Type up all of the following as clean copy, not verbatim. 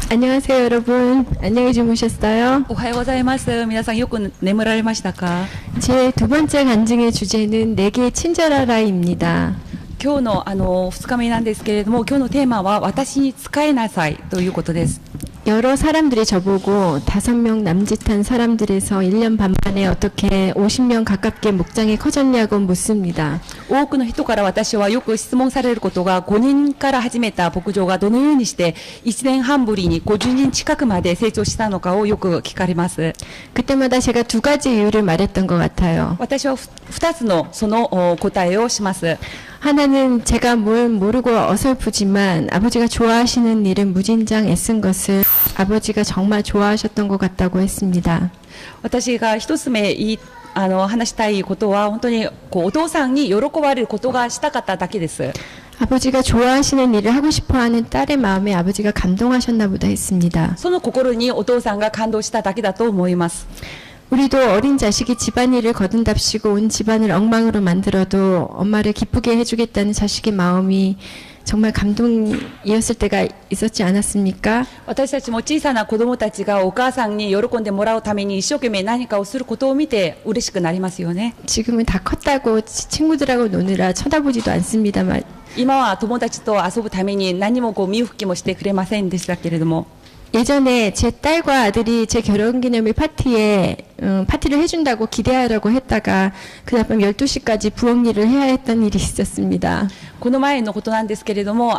안녕하세요, 여러분. 안녕히 주무셨어요? おはようございます。皆さんよく眠られましたか？ 제 두 번째 간증의 주제는 내게 친절하라입니다. 今日の2日目なんですけれども、今日のテーマは私に仕えなさいということです。 여러 사람들이 저보고 5명 남짓한 사람들에서 1년 반 만에 어떻게 50명 가깝게 목장이 커졌냐고 묻습니다. 多くの人から私はよく質問されることが、5人から始めた牧場がどのようにして1年半ぶりに50人近くまで成長したのかをよく聞かれます。 그때마다 제가 두 가지 이유를 말했던 것 같아요. 私は2つのその答えをします。 하나는 제가 뭘 모르고 어설프지만 아버지가 좋아하시는 일은 무진장 애쓴 것을 아버지가 정말 좋아하셨던 것 같다고 했습니다. 私が一つ目話したいことは、本当にお父さんに喜ばれることがしたかっただけです。 아버지가 좋아하시는 일을 하고 싶어하는 딸의 마음에 아버지가 감동하셨나 보다 했습니다. その心にお父さんが感動しただけだと思います。 우리도 어린 자식이 집안일을 거둔답시고 온 집안을 엉망으로 만들어도 엄마를 기쁘게 해주겠다는 자식의 마음이 정말 감동이었을 때가 있었지 않았습니까? 私たちも小さな子供たちがお母さんに喜んでもらうために一生懸命何かをすることを見て嬉しくなりますよね。 지금은 다 컸다고 친구들하고 노느라 쳐다보지도 않습니다만 今は友達と遊ぶために何も見向きもしてくれませんでしたけれども、 예전에 제 딸과 아들이 제 결혼기념일 파티에 파티를 해준다고 기대하려고 했다가 그날 밤 12시까지 부엌 일을 해야 했던 일이 있었습니다. この前のことなんですけれども、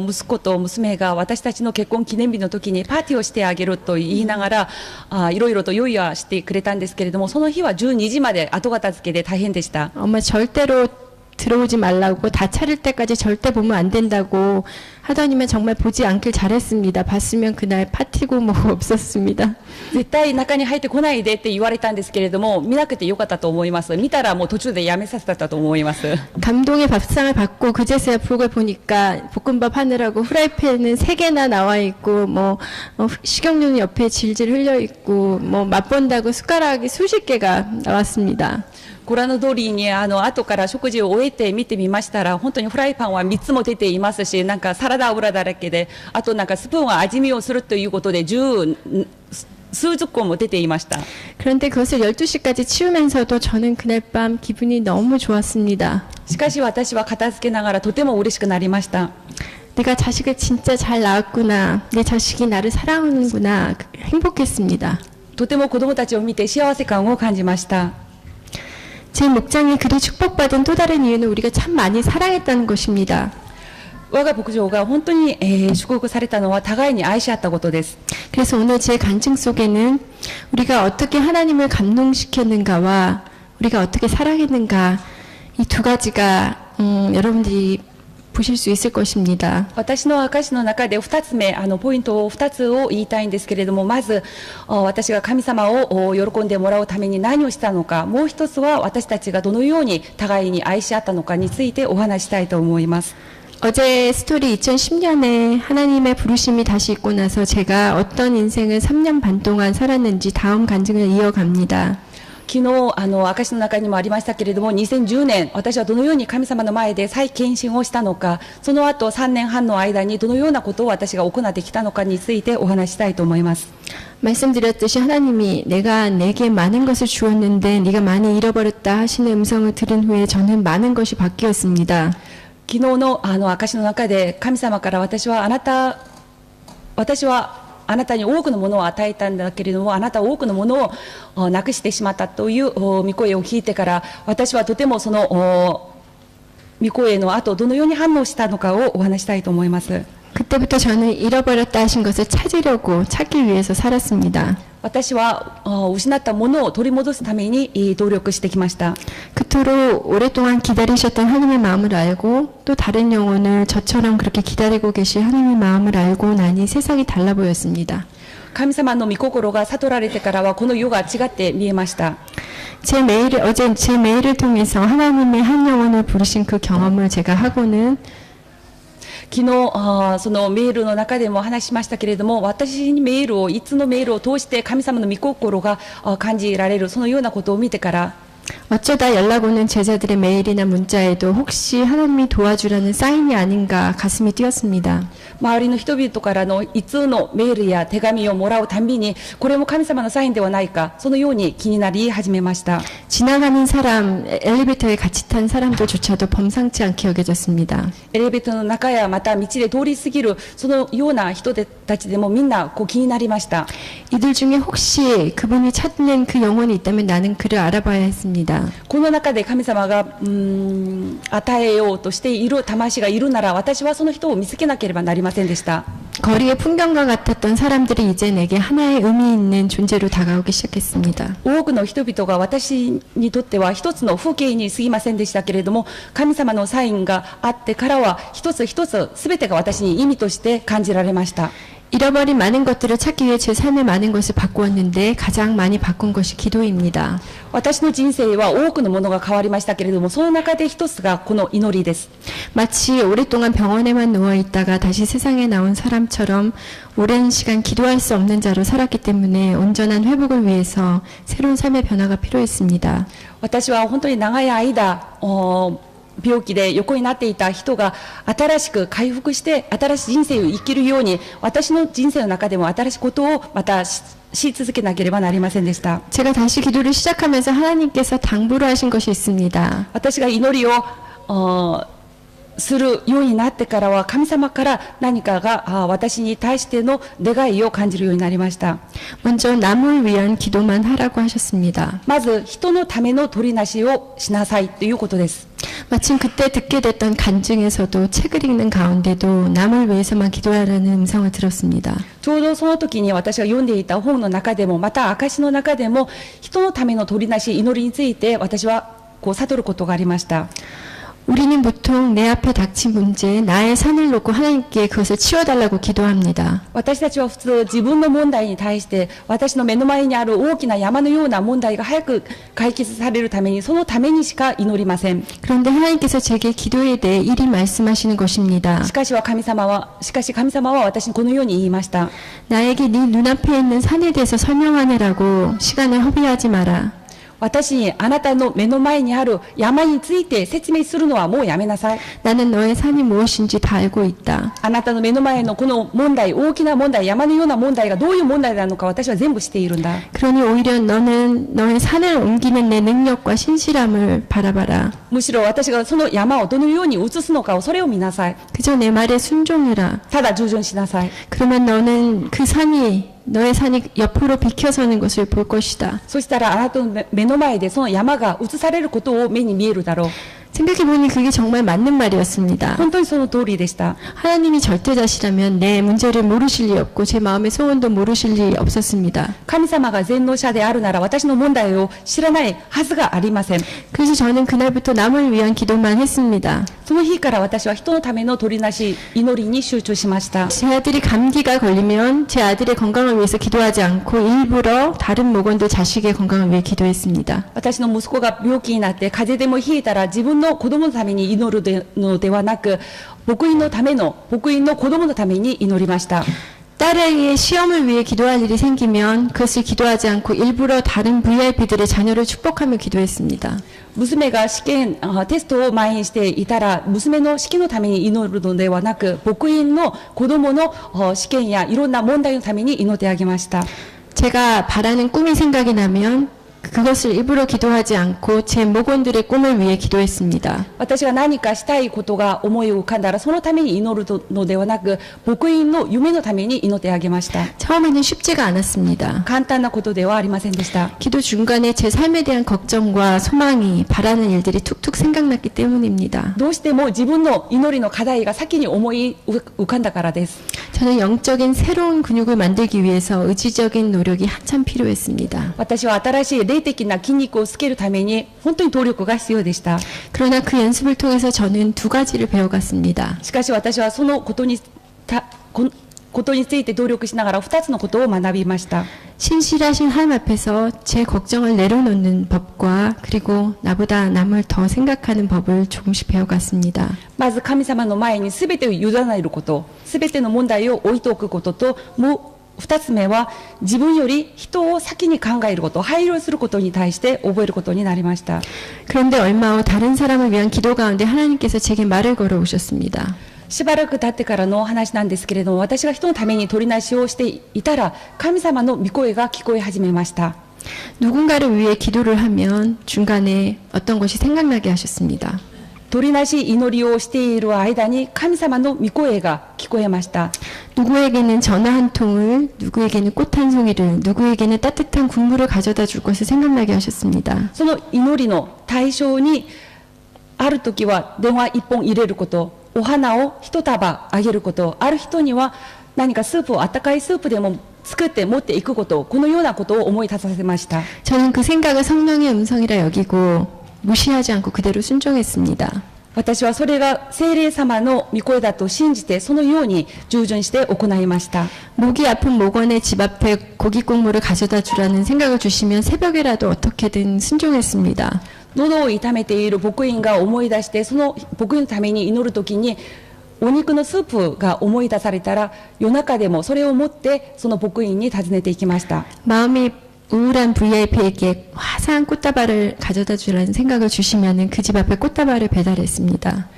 息子と娘が私たちの結婚記念日の時にパーティーをしてあげると言いながら、いろいろと用意はしてくれたんですけれども、その日は12時まで後片付けで大変でした。 엄마 절대로 들어오지 말라고 다 차릴 때까지 절대 보면 안 된다고 하더니만 정말 보지 않길 잘했습니다. 봤으면 그날 파티고 뭐 없었습니다. 絶対中に入ってこないでって言われたんですけれども、見なくてよかったと思います。見たらもう途中でやめさせたと思います。 감동의 밥상을 받고 그제서야 부엌을 보니까 볶음밥 하느라고 후라이팬은 3개나 나와 있고 뭐 식용유는 옆에 질질 흘려 있고 뭐 맛본다고 숟가락이 수십 개가 나왔습니다. ご覧の通りに後から食事を終えて見てみましたら、本当にフライパンは3つも出ていますし、なんかサラダ油だらけで、あとなんかスプーンは味見をするということで数十個も出ていました。 그런데 그것을 12시까지 치우면서도 저는 그날 밤 기분이 너무 좋았습니다. しかし私は片付けながらとても嬉しくなりました。 내가 자식을 진짜 잘 낳았구나. 내 자식이 나를 사랑하는구나. 행복했습니다. とても子供たちを見て幸せ感を感じました。 제 목장이 그리 축복받은 또 다른 이유는 우리가 참 많이 사랑했다는 것입니다. 我が牧場が本当に、祝福されたのは互いに愛し合ったことです。 그래서 오늘 제 간증 속에는 우리가 어떻게 하나님을 감동시켰는가와 우리가 어떻게 사랑했는가 이 두 가지가 여러분들이 보실 수 있을 것입니다. 私の証の中で2つ目、ポイントを2つを言いたいんですけれども、まず私が神様を喜んでもらうために何をしたのか、もう一つは私たちがどのように互いに愛し合ったのかについてお話したいと思います。 어제 스토리 2010년에 하나님의 부르심이 다시 있고 나서 제가 어떤 인생을 3년 반 동안 살았는지 다음 간증을 이어갑니다. 昨日証の中にもありましたけれども、2010年私はどのように神様の前で再献身をしたのか、その後3年半の間にどのようなことを私が行ってきたのかについてお話したいと思います。 말씀드렸듯이 하나님이 내가 내게 많은 것을 주었는데 네가 많이 잃어버렸다 하시는 음성을 들은 후에 저는 많은 것이 바뀌었습니다. 昨日の証の中で神様から私はあなたに多くのものを与えたんだけれども、あなたは多くのものをなくしてしまったという御声を聞いてから、私はとてもその御声の後どのように反応したのかをお話したいと思います。 그때부터 저는 잃어버렸다 하신 것을 찾기 위해서 살았습니다. 私は失ったものを取り戻すために努力してきました。 그토록 오랫동안 기다리셨던 하나님의 마음을 알고 또 다른 영혼을 저처럼 그렇게 기다리고 계신 하나님의 마음을 알고 나니 세상이 달라 보였습니다. 神様の御心が悟られてからはこの世が違って見えました。 어제 제 메일을 통해서 하나님의 한 영혼을 부르신 그 경험을 제가 하고는 昨日そのメールの中でも話しましたけれども、私にいつのメールを通して神様の御心が感じられる、そのようなことを見てから、 어쩌다 연락 오는 제자들의 메일이나 문자에도 혹시 하나님이 도와주라는 사인이 아닌가 가슴이 뛰었습니다. 周りの人々からの一通のメールや手紙をもらうたんびに、これも神様のサインではないか、そのように気になり始めました。 지나가는 사람, 엘리베이터에 같이 탄 사람들조차도 범상치 않게 여겨졌습니다. エレベーターの中やまた道で通り過ぎるそのような人たちでもみんなこう気になりました。 이들 중에 혹시 그분이 찾는 그 영혼이 있다면 나는 그를 알아봐야 했습니다. この中で神様が与えようとしている魂がいるなら、私はその人を見つけなければなりませんでした。 거리의 풍경과 같았던 사람들이 이제 내게 하나의 의미 있는 존재로 다가오기 시작했습니다. 多くの人々が私にとっては一つの風景に過ぎませんでしたけれども、神様のサインがあってからは一つ一つ全てが私に意味として感じられました。 잃어버린 많은 것들을 찾기 위해 제 삶의 많은 것을 바꾸었는데 가장 많이 바꾼 것이 기도입니다. 私の人生は多くのものが変わりましたけれども、その中で一つがこの祈りです。 마치 오랫동안 병원에만 누워 있다가 다시 세상에 나온 사람처럼 오랜 시간 기도할 수 없는 자로 살았기 때문에 온전한 회복을 위해서 새로운 삶의 변화가 필요했습니다. 私は本当に長い間病気で横になっていた人が新しく回復して新しい人生を生きるように、私の人生の中でも新しいことをまたし続けなければなりませんでした。 제가 다시 기도를 시작하면서 하나님께서 당부를 하신 것이 있습니다. 私が祈りをするようになってからは、神様から何かが私に対しての願いを感じるようになりました。 먼저 남을 위한 기도만 하라고 하셨습니다. まず人のための取りなしをしなさいということです。 마침 그때 듣게 됐던 간증에서도 책을 읽는 가운데도 남을 위해서만 기도하라는 음성을 들었습니다. ちょうどその時に私が読んでいた本の中でも、また証の中でも、人のための取りなし、祈りについて私はこう悟ることがありました。 우리는 보통 내 앞에 닥친 문제, 나의 산을 놓고 하나님께 그것을 치워달라고 기도합니다. 私たちは普通自分の問題に対して、私の目の前にある大きな山のような問題が早く解決されるために、そのためにしか祈りません。 그런데 하나님께서 제게 기도에 대해 이리 말씀하시는 것입니다. しかし神様は私にこのように言いました。 나에게 네 눈앞에 있는 산에 대해서 설명하느라고 시간을 허비하지 마라. 私にあなたの目の前にある山について説明するのはもうやめなさい。 나는 너의 산이 무엇인지 다 알고 있다. あなたの目の前のこの問題、大きな問題、山のような問題がどういう問題なのか私は全部知っているんだ。 그러니 오히려 너는 너의 산을 옮기는 내 능력과 신실함을 바라봐라. むしろ私がその山をどのように移すのかをそれを見なさい。 그저 내 말에 순종해라. ただ従順しなさい。 그러면 너는 그 산이 너의 산이 옆으로 비켜서는 것을 볼 것이다. そしたらあなたの目の前でその山が移されることを目に見えるだろう。 생각해보니 그게 정말 맞는 말이었습니다. 本当にその通りでした。 하나님이 절대자시라면 내 문제를 모르실 리 없고 제 마음의 소원도 모르실 리 없었습니다. 神様が全能者であるなら私の問題を知らないはずがありません。 그래서 저는 그날부터 남을 위한 기도만 했습니다. その日から私は人のための取りなし祈りに集中しました。 제 아들이 감기가 걸리면 제 아들의 건강을 위해서 기도하지 않고 일부러 다른 모건들 자식의 건강을 위해 기도했습니다. 私の息子が病気になって風邪でもひいたら自分の子供のために祈るのではなく、牧員の子供のために祈りました。 딸에게 시험을 위해 기도할 일이 생기면 그것을 기도하지 않고 일부러 다른 VIP들의 자녀를 축복하며 기도했습니다. 娘がテストを前にしていたら、娘の試験のために祈るのではなく、牧員の子供の試験やいろんな問題のために祈ってあげました。 제가 바라는 꿈이 생각이 나면 그것을 일부러 기도하지 않고 제 모건들의 꿈을 위해 기도했습니다. 私が何かしたいことが思い浮かんだら、そのために祈るのではなく、牧員の夢のために祈ってあげました。 처음에는 쉽지가 않았습니다. 簡単なことではありませんでした。 기도 중간에 제 삶에 대한 걱정과 소망이 바라는 일들이 툭툭 생각났기 때문입니다. どうしても自分の祈りの課題が先に思い浮かんだからです。 저는 영적인 새로운 근육을 만들기 위해서 의지적인 노력이 한참 필요했습니다. 私は新しい霊的な筋肉をつけるために本当に努力が必要でした。 그러나 그 연습을 통해서 저는 두 가지를 배워갔습니다. しかし私はそのことについて努力しながら2つのことを学びました。 신실하신 하나님 앞에서 제 걱정을 내려놓는 법과 그리고 나보다 남을 더 생각하는 법을 조금씩 배워갔습니다. まず神様の前に全てを委ねること、全ての問題を置いておくことと、もう二つ目は自分より人を先に考えること、配慮することに対して覚えることになりました。 그런데 얼마 후 다른 사람을 위한 기도 가운데 하나님께서 제게 말을 걸어오셨습니다. しばらく経ってからの話なんですけれども、私が人のために取りなしをしていたら、神様の御声が聞こえ始めました。 누군가를 위해 기도를 하면 중간에 어떤 것이 생각나게 하셨습니다. 取りなし祈りをしている間に神様の御声が聞こえました。 누구에게는 전화 한 통을, 누구에게는 꽃 한 송이를, 누구에게는 따뜻한 국물을 가져다 줄 것을 생각나게 하셨습니다. その祈りの対象に、ある時は電話一本入れること、お花を一束あげること、ある人には何かスープを、温かいスープでも作って持っていくこと、このようなことを思い立たせました。 저는 그 생각을 성령의 음성이라 여기고 무시하지 않고 그대로 순종했습니다. 私はそれが聖霊様の御声だと信じて、そのように従順して行いました。 목이 아픈 목원의 집 앞에 고기 국물을 가져다 주라는 생각을 주시면 새벽에라도 어떻게든 순종했습니다. 喉を痛めている牧員が思い出して、その牧員のために祈るときに、お肉のスープが思い出されたら、夜中でもそれを持ってその牧員に訪ねていきました。 마음이 우울한 VIP에게 화사한 꽃다발을 가져다 주라는 생각을 주시면 그 집 앞에 꽃다발을 배달했습니다.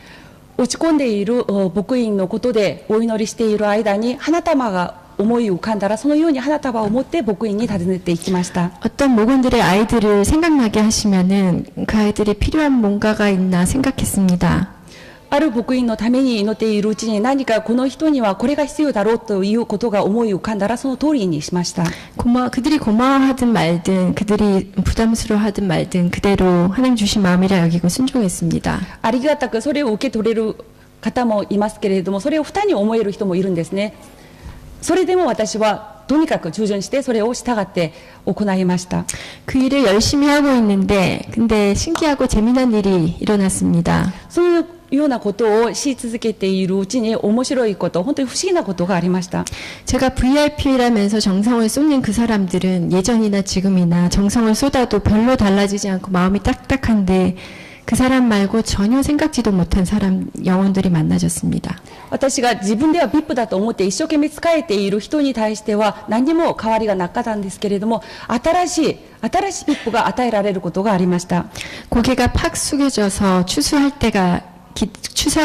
落ち込んでいる牧員のことでお祈りしている間に、花束が思い浮かんだら、そのように花束を持って牧員に訪ねていきました。 어떤 목원들의 아이들을 생각나게 하시면은 그 아이들이 필요한 뭔가가 있나 생각했습니다. ある牧員のために祈っているうちに、何かこの人にはこれが必要だろうということが思い浮かんだら、その通りにしました。 그들이 고마워하든 말든 그들이 부담스러워하든 말든 그대로 하나님 주신 마음이라 여기고 순종했습니다. ありがたくそれを受け取れる方もいますけれども、それを負担に思える人もいるんですね。それでも私はとにかく従順して、それを従って行いました。 그 일을 열심히 하고 있는데 근데 신기하고 재미난 일이 일어났습니다. そのようなことをし続けているうちに、面白いこと、本当に不思議なことがありました。 제가 VIP라면서 정성을 쏟는 그 사람들은 예전이나 지금이나 정성을 쏟아도 별로 달라지지 않고 마음이 딱딱한데, 그 사람 말고 전혀 생각지도 못한 사람 영혼들이 많아졌습니다. 私が自分では VIP だと思って一生懸命仕えている人に対しては何も変わりがなかったんですけれども、新しい VIP が与えられることがありました。 고개가 팍 숙여져서 추수할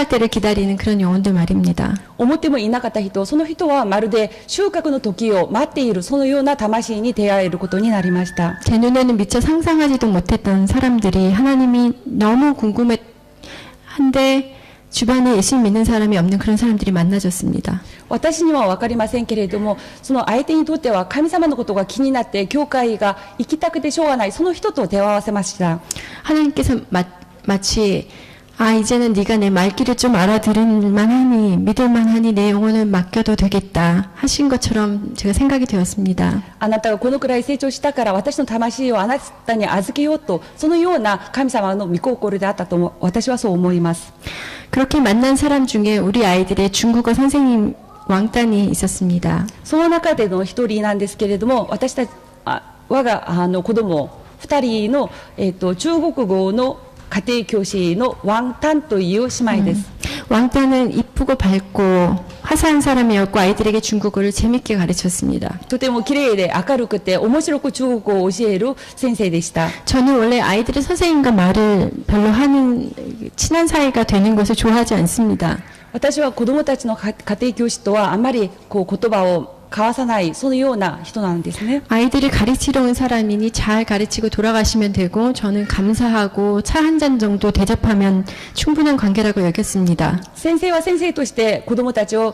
때를 기다리는 그런 영혼들 말입니다. 思ってもいなかった人、その人はまるで収穫の時を待っている、そのような魂に出会えることになりました。 제 눈에는 미처 상상하지도 못했던 사람들이 하나님이 너무 궁금한데 주변에 예수 믿는 사람이 없는 그런 사람들이 많아졌습니다. 私には分かりませんけれども、その相手にとっては神様のことが気になって、教会が行きたくてしょうがない、その人と出会わせました。 하나님께서 마치 이제는 네가 내 말귀를 좀 알아들을 만하니, 믿을 만하니 내 영혼을 맡겨도 되겠다 하신 것처럼 제가 생각이 되었습니다. あなたがこのくらい成長したから私の魂をあなたに預けようと、そのような神様の御心であったと私はそう思います。 그렇게 만난 사람 중에 우리 아이들의 중국어 선생님 왕따니 있었습니다. その中での一人なんですけれども、私たち我が子供2人の、中国語の家庭教師のワンタンという姉妹です。 왕따는 이쁘고 밝고 화사한 사람이었고 아이들에게 중국어를 재밌게 가르쳤습니다. とても綺麗で明るくて面白く中国語を教える先生でした。 저는 원래 아이들이 선생님과 말을 별로 하는 친한 사이가 되는 것을 좋아하지 않습니다. 私は子供たちの家庭教師とはあまり言葉を交わさない、そのような人なんですね。 아이들을 가르치러 온 사람이니 잘 가르치고 돌아가시면 되고 저는 감사하고 차 한 잔 정도 대접하면 충분한 관계라고 여겼습니다. 先生は先生として子供たちを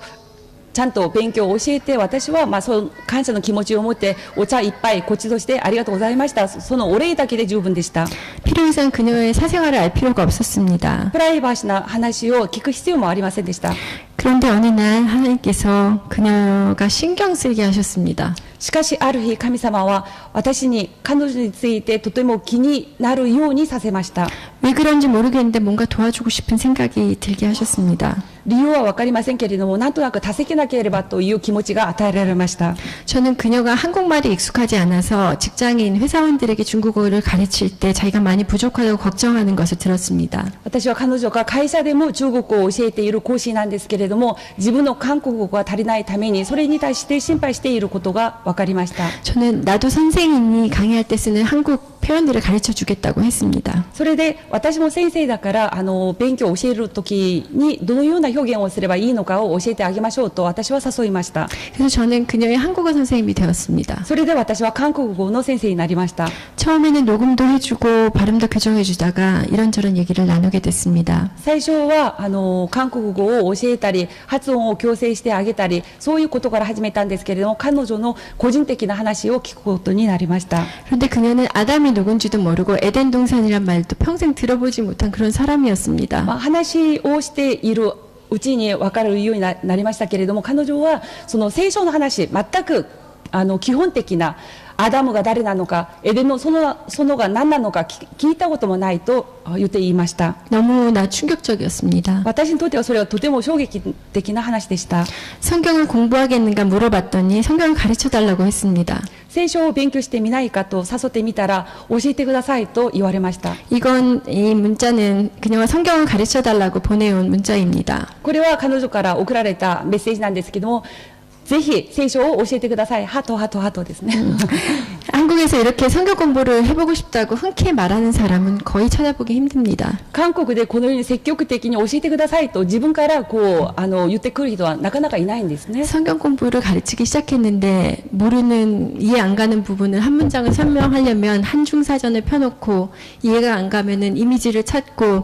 ちゃんと勉強を教えて、私はその感謝の気持ちを持ってお茶いっぱいこっちとしてありがとうございました、そのお礼だけで十分でした。 필요 이상 그녀의 사생활을 알 필요가 없었습니다. プライバシーな話を聞く必要もありませんでした。 그런데 어느 날 하나님께서 그녀가 신경 쓰이게 하셨습니다. しかしある日神様は私に彼女についてとても気になるようにさせました。 왜 그런지 모르겠는데 뭔가 도와주고 싶은 생각이 들게 하셨습니다. 理由は分かりませんけれども、なんとなく助けなければという気持ちが与えられました。 저는 그녀가 한국말이 익숙하지 않아서 직장인 회사원들에게 중국어를 가르칠 때 자기가 많이 부족하다고 걱정하는 것을 들었습니다. 私は彼女が会社でも中国語を教えている講師なんですけれども、自分の韓国語が足りないためにそれに対して心配していることが分かりました。 저는 나도 선생이니 강의할 때 쓰는 한국 표현들을 가르쳐 주겠다고 했습니다. それで私も先生だから勉強を教えるときにどのような表現をすればいいのかを教えてあげましょうと私は誘いました。 그래서 저는 그녀의 한국어 선생님이 되었습니다. それで私は韓国語の先生になりました。 처음에는 녹음도 해주고 발음도 교정해 주다가 이런저런 얘기를 나누게 됐습니다. 最初は韓国語を教えたり発音を矯正してあげたりそういうことから始めたんですけれども、彼女の個人的な話を聞くことになりました。 그런데 그녀는 아담이 누군지도 모르고 에덴 동산이란 말도 평생 들어보지 못한 그런 사람이었습니다. 話をしているうちに分かるようになりましたけれども、彼女はその聖書の話全く基本的なアダムが誰なのかエデンの園が何なのか聞いたこともないと言って言いました。 너무나 충격적이었습니다. 私にとってはそれはとても衝撃的な話でした。 성경을 공부하겠는가 물어봤더니 성경을 가르쳐 달라고 했습니다. 聖書を勉強してみないかと誘ってみたら教えてくださいと言われました。 이 문자는 그녀가 성경을 가르쳐 달라고 보내온 문자입니다. これは彼女から送られたメッセージなんですけども、ぜひ聖書を教えてください。ハトハトハトですね。 한국에서 이렇게 성경 공부를 해보고 싶다고 흔쾌히 말하는 사람은 거의 찾아보기 힘듭니다. 韓国でこのように積極的に教えてくださいと自分から言ってくる人はなかなかいないんですね。 성경 공부를 가르치기 시작했는데 모르는 이해 안 가는 부분을 한 문장을 설명하려면 한중 사전을 펴놓고 이해가 안 가면은 이미지를 찾고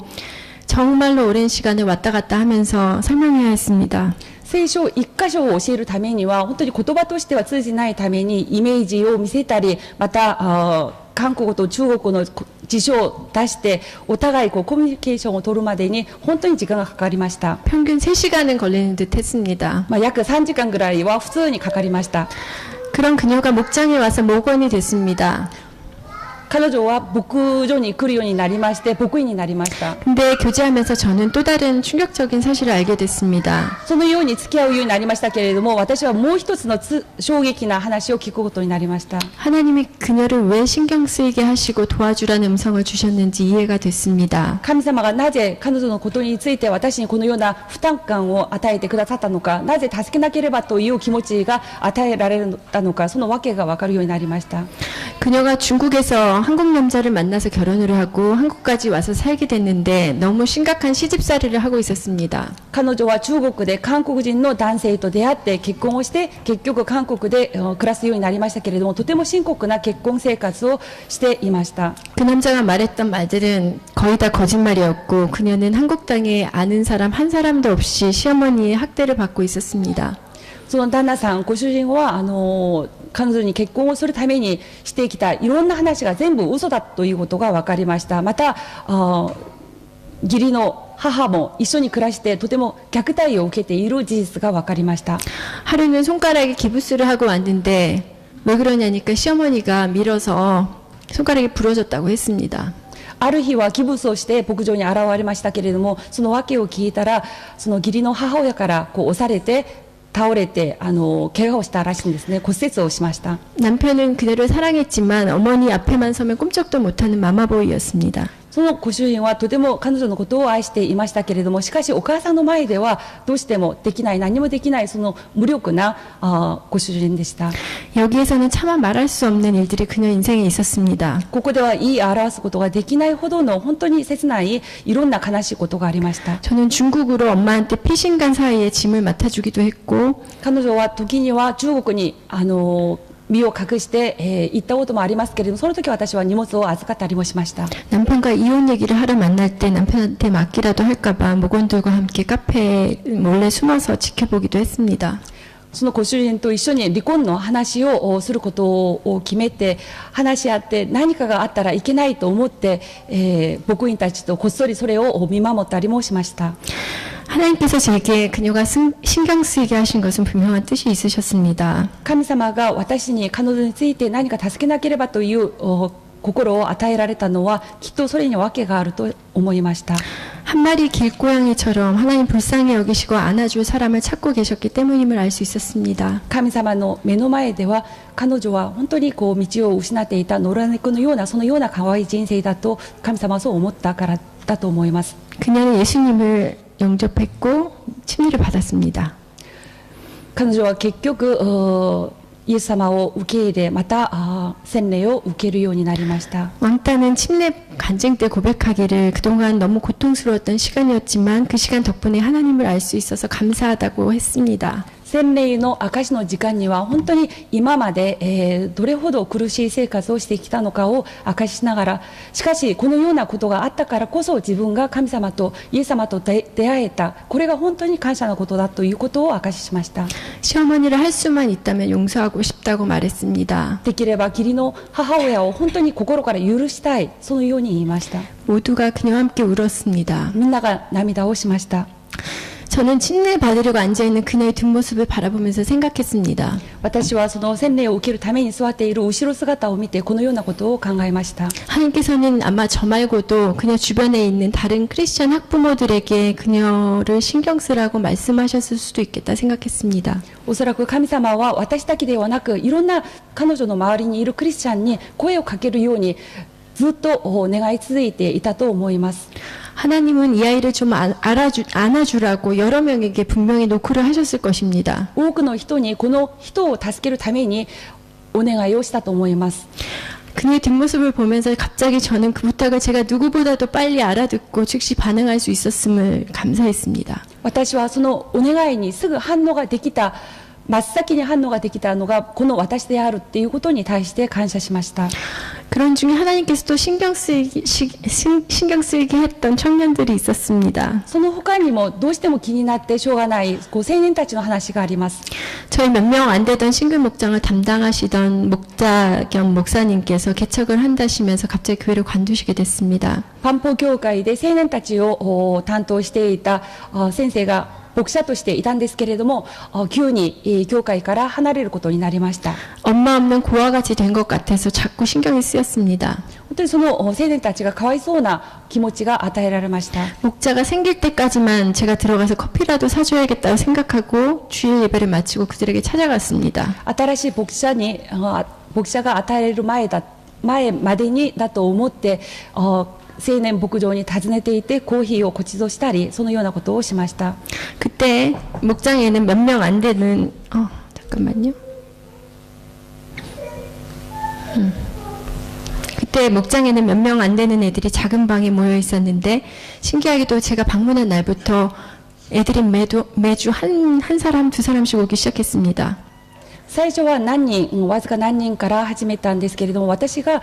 정말로 오랜 시간을 왔다 갔다 하면서 설명해야 했습니다. 聖書一箇所を教えるためには本当に言葉としては通じないためにイメージを見せたり、また韓国と中国の辞書を出してお互いコミュニケーションを取るまでに本当に時間がかかりました。 평균 3시간은 걸리는 듯 했습니다. 約3時間ぐらいは普通にかかりました。 그런 그녀가 목장에 와서 목원이 됐습니다. 彼女は牧場に来るようになりまして牧員になりました。 근데 교제하면서 저는 또 다른 충격적인 사실을 알게 됐습니다. そのように付き合うようになりましたけれども、私はもう一つの衝撃な話を聞くことになりました。 하나님이 그녀를 왜 신경 쓰이게 하시고 도와주라는 음성을 주셨는지 이해가 됐습니다. 神様がなぜ彼女のことについて私にこのような負担感を与えてくださったのか、なぜ助けなければという気持ちが与えられたのか、その訳が分かるようになりました。 그녀가 중국에서 한국 남자를 만나서 결혼을 하고 한국까지 와서 살게 됐는데 너무 심각한 시집살이를 하고 있었습니다. 彼女は中国で韓国人の男性と出会って結婚をして結局韓国で暮らすようになりましたけれども、とても深刻な結婚生活をしていました。 그 남자가 말했던 말들은 거의 다 거짓말이었고 그녀는 한국 땅에 아는 사람 한 사람도 없이 시어머니의 학대를 받고 있었습니다. その旦那さん、ご主人は彼女に結婚をするためにしてきたいろんな話が全部嘘だということが分かりました。また義理の母も一緒に暮らしてとても虐待を受けている事実が分かりました。 하루는 손가락에 기부스를 하고 왔는데 왜 그러냐니까 시어머니가 밀어서 손가락이 부러졌다고 했습니다. ある日はギブスをして牧場に現れましたけれども、その訳を聞いたらその義理の母親から押されて倒れて怪我をしたらしいんですね。骨折をしました。 남편은 그녀를 사랑했지만 어머니 앞에만 서면 꼼짝도 못하는 마마보이였습니다. そのご主人はとても彼女のことを愛していましたけれども、しかしお母さんの前ではどうしてもできない、何もできないその無力なご主人でした。 여기에서는 차마 말할 수 없는 일들이 그녀 인생에 있었습니다. ここでは言い表すことができないほどの本当に切ないいろんな悲しいことがありました。 저는 중국으로 엄마한테 피신간 사이에 짐을 맡아주기도 했고 彼女は時には中国に身を隠して、行ったこともありますけれども、その時私は荷物を預かったりもしました。 남편과 이혼 얘기를 하러 만날 때 남편한테 맡기라도 할까봐 목원들과 함께 카페에 몰래 숨어서 지켜보기도 했습니다. そのご主人と一緒に離婚の話をすることを決めて話し合って、何かがあったらいけないと思って、牧員たちとこっそりそれを見守ったりもしました。 하나님께서 제게 그녀가 신경 쓰이게 하신 것은 분명한 뜻이 있으셨습니다. 神様が私に彼女について何か助けなければという心を与えられたのはきっとそれに訳があると思いました。 한 마리 길고양이처럼 하나님 불쌍히 여기시고 안아줄 사람을 찾고 계셨기 때문임을 알 수 있었습니다. 神様の目の前では彼女は本当にこう道を失っていた野良猫のようなそのような可愛い人生だと神様はそう思ったからだと思います。 그녀는 예수님을 영접했고 침례를 받았습니다. 彼女は結局イエス様を受け入れまた洗礼を受けるようになりました。 왕따는 침례 간증 때 고백하기를 그동안 너무 고통스러웠던 시간이었지만 그 시간 덕분에 하나님을 알 수 있어서 감사하다고 했습니다. 洗礼の証の時間には本当に今まで、どれほど苦しい生活をしてきたのかを証ししながら、しかしこのようなことがあったからこそ自分が神様とイエス様と出会えた、これが本当に感謝のことだということを証ししました。 시어머니를 할 수만 있다면 용서하고 싶다고 말했습니다. できれば義理の母親を本当に心から許したい、そのように言いました。 모두가 그녀와 함께 울었습니다. みんなが涙をしました。 저는 침례 받으려고 앉아있는 그녀의 뒷모습을 바라보면서 생각했습니다. 私はその洗礼を受けるために座っている後ろ姿を見てこのようなことを考えました。 하나님께서는 아마 저 말고도 그녀 주변에 있는 다른 크리스천 학부모들에게 그녀를 신경 쓰라고 말씀하셨을 수도 있겠다 생각했습니다. おそらく神様は私だけではなくいろんな彼女の周りにいるクリスチャンに声をかけるようにずっと願い続いていたと思います。 하나님은 이 아이를 좀 안아주라고 여러 명에게 분명히 노크를 하셨을 것입니다. 多くの人にこの人を助けるためにお願いをしたと思います。 그녀의 뒷모습을 보면서 갑자기 저는 그 부탁을 제가 누구보다도 빨리 알아듣고 즉시 반응할 수 있었음을 감사했습니다. 私はそのお願いにすぐ反応ができた、真っ先に反応ができたのがこの私であるっていうことに対して感謝しました。 그런 중에 하나님께서 또 신경 쓰이게 했던 청년들이 있었습니다. その他にもどうしても気になってしょうがない青年たちの話があります。 저희 몇 명 안 되던 싱글 목장을 담당하시던 목자 겸 목사님께서 개척을 한다시면서 갑자기 교회를 관두시게 됐습니다. パンポ教会で青年たちを担当していた先生が牧者としていたんですけれども、急に教会から離れることになりました。 엄마 없는 고아 같이 된 것 같아서 자꾸 신경이 쓰였습니다. 本当にその青年たちがかわいそうな気持ちが与えられました。 목자가 생길 때까지만 제가 들어가서 커피라도 사줘야겠다고 생각하고 주일 예배를 마치고 그들에게 찾아갔습니다. 新しい牧者が与えられる前までにだと思って青年牧場に訪ねていてコーヒーをご馳走したりそのようなことをしました。 그때 목장에는 몇 명 안 되는 잠깐만요. 그때 목장에는 몇 명 안 되는 애들이 작은 방에 모여 있었는데 신기하게도 제가 방문한 날부터 애들이 매주 한 사람 두 사람씩 오기 시작했습니다. 最初はわずか何人から始めたんですけれども、私が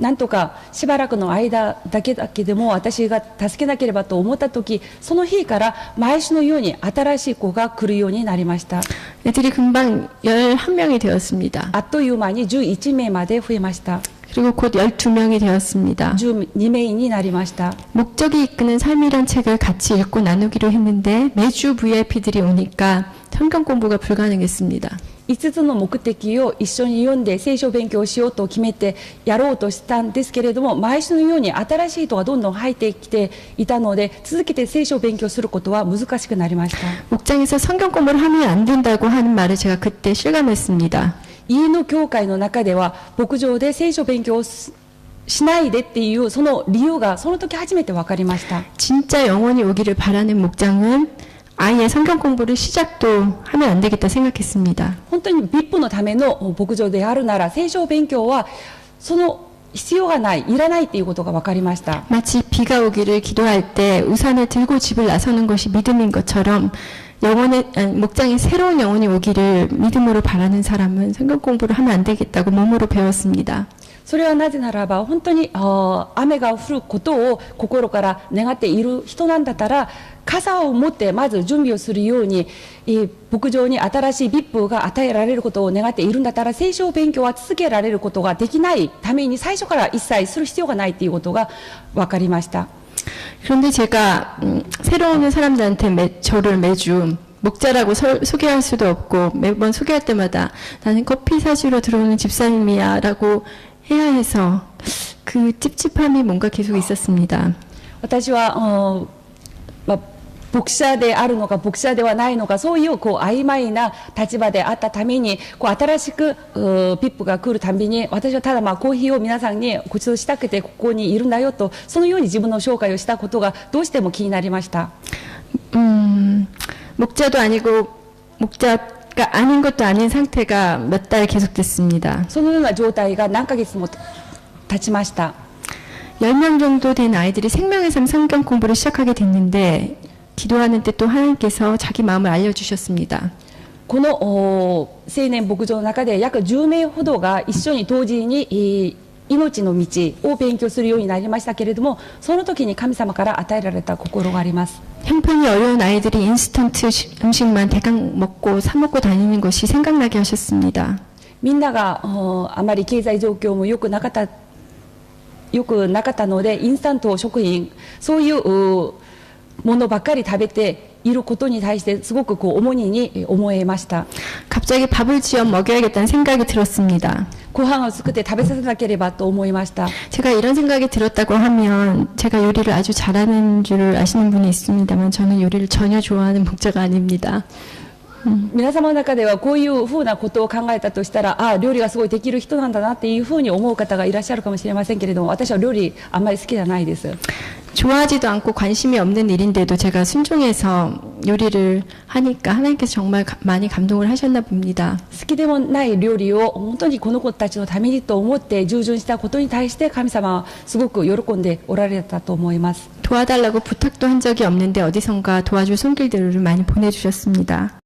なんとかしばらくの間だけでも私が助けなければと思った時、その日から毎週のように新しい子が来るようになりました。 애들이 금방 11명이 되었습니다. あっという間に11名まで増えました。 그리고 곧 12명이 되었습니다. 12名になりました。 목적이 이끄는 삶이란 책을 같이 읽고 나누기로 했는데 매주 VIP들이 오니까 성경 공부가 불가능했습니다. 5つの目的を一緒に読んで聖書勉強しようと決めてやろうとしたんですけれども、毎週のように新しい人がどんどん入ってきていたので続けて聖書を勉強することは難しくなりました。 목장에서 성경 공부를 하면 안 된다고 하는 말을 제가 그때 실감했습니다. 家の教会の中では牧場で聖書勉強をしないでっていうその理由がその時初めて分かりました。 진짜 영혼이 오기를 바라는 목장은 아예 성경 공부를 시작도 하면 안 되겠다 생각했습니다. 本当に VIP のための牧場であるなら聖書勉強はその必要がない、いらないっていうことが分かりました。 마치 비가 오기를 기도할 때 우산을 들고 집을 나서는 것이 믿음인 것처럼 목장에 새로운 영혼이 오기를 믿음으로 바라는 사람은 성경 공부를 하면 안 되겠다고 몸으로 배웠습니다. それはなぜならば本当に雨が降ることを心から願っている人なんだったら傘を持ってまず準備をするように、牧場に新しい VIP が与えられることを願っているんだったら聖書勉強は続けられることができないために最初から一切する必要がないということが分かりました。 그런데 제가 새로 오는 사람들한테 저를 매주 목자라고 소개할 수도 없고 매번 소개할 때마다 나는 커피 사주러 들어오는 집사님이야 라고 해야 해서 그 찝찝함이 뭔가 계속 있었습니다. 私は、牧者であるのか牧者ではないのかそういう曖昧な立場であったために新しくピップが来るたびに私はただコーヒーを皆さんにご馳走したくてここにいるんだよとそのように自分の紹介をしたことがどうしても気になりました。 목자도 아니고 목자가 아닌 것도 아닌 상태가 몇 달 계속됐습니다. そのような状態が何ヶ月も経ちました。 10명 정도 된 아이들이 생명의 삶 성경 공부를 시작하게 됐는데 기도하는 때 또 하나님께서 자기 마음을 알려주셨습니다. この青年牧場の中で約10名ほどが一緒に同時に命の道を勉強するようになりましたけれどもその時に神様から与えられた心があります。 형편이 어려운 아이들이 인스턴트 음식만 대강 먹고 사 먹고 다니는 것이 생각나게 하셨습니다. みんながあまり経済状況も良くなかったのでインスタント食品そういうものばっかり食べていることに対してすごく重荷に思えました。 갑자기 밥을 지어 먹여야겠다는 생각이 들었습니다. ご飯を作って食べさせなければと思いました。 제가 이런 생각이 들었다고 하면 제가 요리를 아주 잘하는 줄 아시는 분이 있습니다만 저는 요리를 전혀 좋아하는 목자가 아닙니다. 皆様の中ではこういうふうなことを考えたとしたら料理がすごいできる人なんだなっていうふうに思う方がいらっしゃるかもしれませんけれども私は料理あんまり好きじゃないです。 좋아하지도 않고 관심이 없는 일인데도 제가 순종해서 요리를 하니까 하나님께서 정말 많이 감동을 하셨나 봅니다. 好きでもない料理を本当にこの子たちのためにと思って従順したことに対して神様はすごく喜んでおられたと思います。 도와달라고 부탁도 한 적이 없는데 어디선가 도와줄 손길들을 많이 보내주셨습니다.